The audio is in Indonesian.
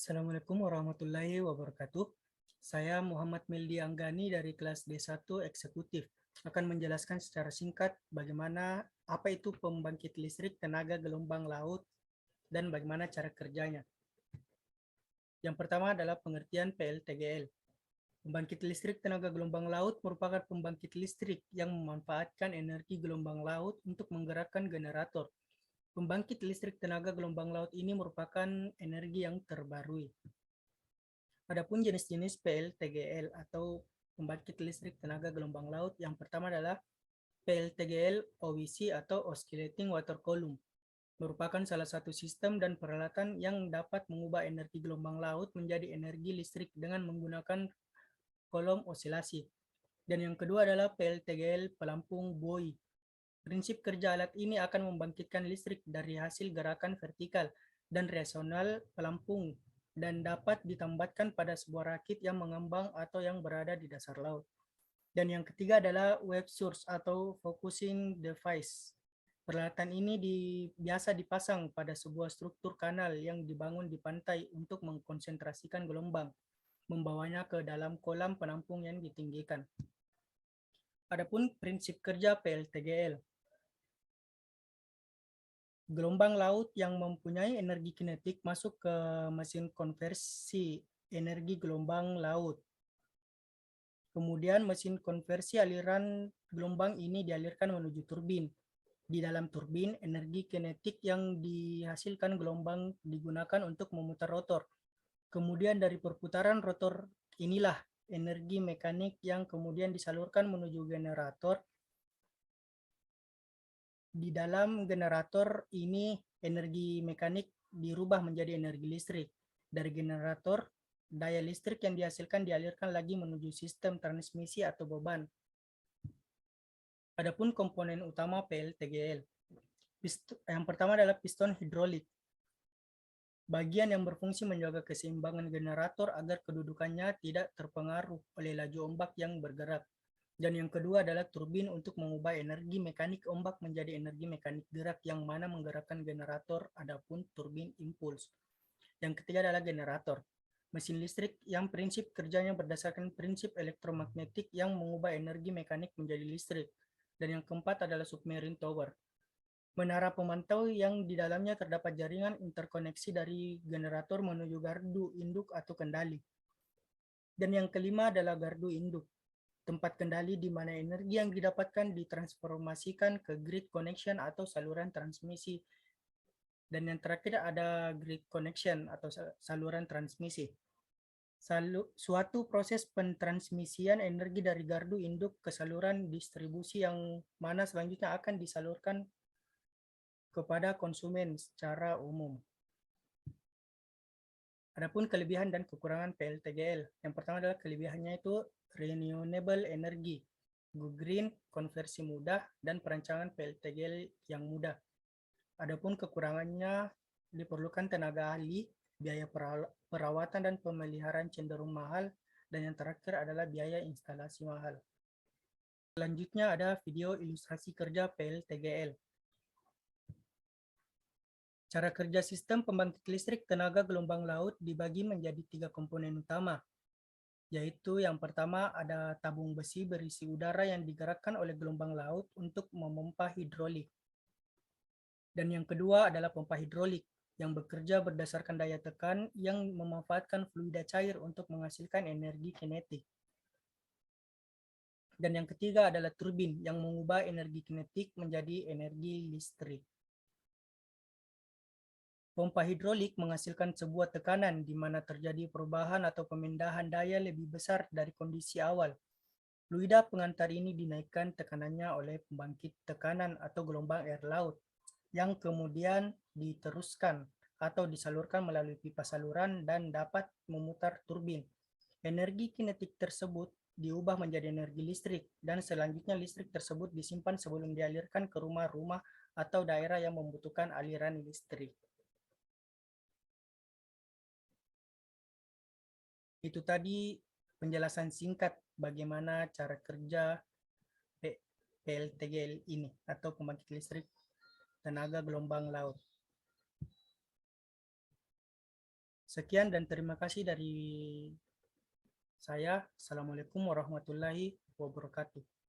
Assalamualaikum warahmatullahi wabarakatuh. Saya Muhammad Mildi Anggani dari kelas D1 Eksekutif akan menjelaskan secara singkat bagaimana apa itu pembangkit listrik tenaga gelombang laut dan bagaimana cara kerjanya. Yang pertama adalah pengertian PLTGL. Pembangkit listrik tenaga gelombang laut merupakan pembangkit listrik yang memanfaatkan energi gelombang laut untuk menggerakkan generator. Pembangkit listrik tenaga gelombang laut ini merupakan energi yang terbarui. Adapun jenis-jenis PLTGL atau pembangkit listrik tenaga gelombang laut, yang pertama adalah PLTGL OWC atau Oscillating Water Column, merupakan salah satu sistem dan peralatan yang dapat mengubah energi gelombang laut menjadi energi listrik dengan menggunakan kolom osilasi. Dan yang kedua adalah PLTGL pelampung buoy. Prinsip kerja alat ini akan membangkitkan listrik dari hasil gerakan vertikal dan horizontal pelampung dan dapat ditambahkan pada sebuah rakit yang mengembang atau yang berada di dasar laut. Dan yang ketiga adalah wave source atau focusing device. Peralatan ini biasa dipasang pada sebuah struktur kanal yang dibangun di pantai untuk mengkonsentrasikan gelombang, membawanya ke dalam kolam penampung yang ditinggikan. Adapun prinsip kerja PLTGL, gelombang laut yang mempunyai energi kinetik masuk ke mesin konversi energi gelombang laut. Kemudian mesin konversi aliran gelombang ini dialirkan menuju turbin. Di dalam turbin, energi kinetik yang dihasilkan gelombang digunakan untuk memutar rotor. Kemudian dari perputaran rotor inilah energi mekanik yang kemudian disalurkan menuju generator. Di dalam generator ini energi mekanik dirubah menjadi energi listrik. Dari generator, daya listrik yang dihasilkan dialirkan lagi menuju sistem transmisi atau beban. Adapun komponen utama PLTGL. Yang pertama adalah piston hidrolik. Bagian yang berfungsi menjaga keseimbangan generator agar kedudukannya tidak terpengaruh oleh laju ombak yang bergerak. Dan yang kedua adalah turbin untuk mengubah energi mekanik ombak menjadi energi mekanik gerak yang mana menggerakkan generator, adapun turbin impuls. Yang ketiga adalah generator. Mesin listrik yang prinsip kerjanya berdasarkan prinsip elektromagnetik yang mengubah energi mekanik menjadi listrik. Dan yang keempat adalah submarine tower. Menara pemantau yang di dalamnya terdapat jaringan interkoneksi dari generator menuju gardu induk atau kendali. Dan yang kelima adalah gardu induk, tempat kendali di mana energi yang didapatkan ditransformasikan ke grid connection atau saluran transmisi. Dan yang terakhir ada grid connection atau saluran transmisi. Suatu proses pentransmisian energi dari gardu induk ke saluran distribusi yang mana selanjutnya akan disalurkan kepada konsumen secara umum. Adapun kelebihan dan kekurangan PLTGL. Yang pertama adalah kelebihannya itu renewable energy, go green, konversi mudah, dan perancangan PLTGL yang mudah. Adapun kekurangannya diperlukan tenaga ahli, biaya perawatan dan pemeliharaan cenderung mahal, dan yang terakhir adalah biaya instalasi mahal. Selanjutnya ada video ilustrasi kerja PLTGL. Cara kerja sistem pembangkit listrik tenaga gelombang laut dibagi menjadi 3 komponen utama, yaitu yang pertama ada tabung besi berisi udara yang digerakkan oleh gelombang laut untuk memompa hidrolik. Dan yang kedua adalah pompa hidrolik yang bekerja berdasarkan daya tekan yang memanfaatkan fluida cair untuk menghasilkan energi kinetik. Dan yang ketiga adalah turbin yang mengubah energi kinetik menjadi energi listrik. Pompa hidrolik menghasilkan sebuah tekanan di mana terjadi perubahan atau pemindahan daya lebih besar dari kondisi awal. Fluida pengantar ini dinaikkan tekanannya oleh pembangkit tekanan atau gelombang air laut, yang kemudian diteruskan atau disalurkan melalui pipa saluran dan dapat memutar turbin. Energi kinetik tersebut diubah menjadi energi listrik, dan selanjutnya listrik tersebut disimpan sebelum dialirkan ke rumah-rumah atau daerah yang membutuhkan aliran listrik. Itu tadi penjelasan singkat bagaimana cara kerja PLTGL ini atau pembangkit listrik tenaga gelombang laut. Sekian dan terima kasih dari saya. Assalamualaikum warahmatullahi wabarakatuh.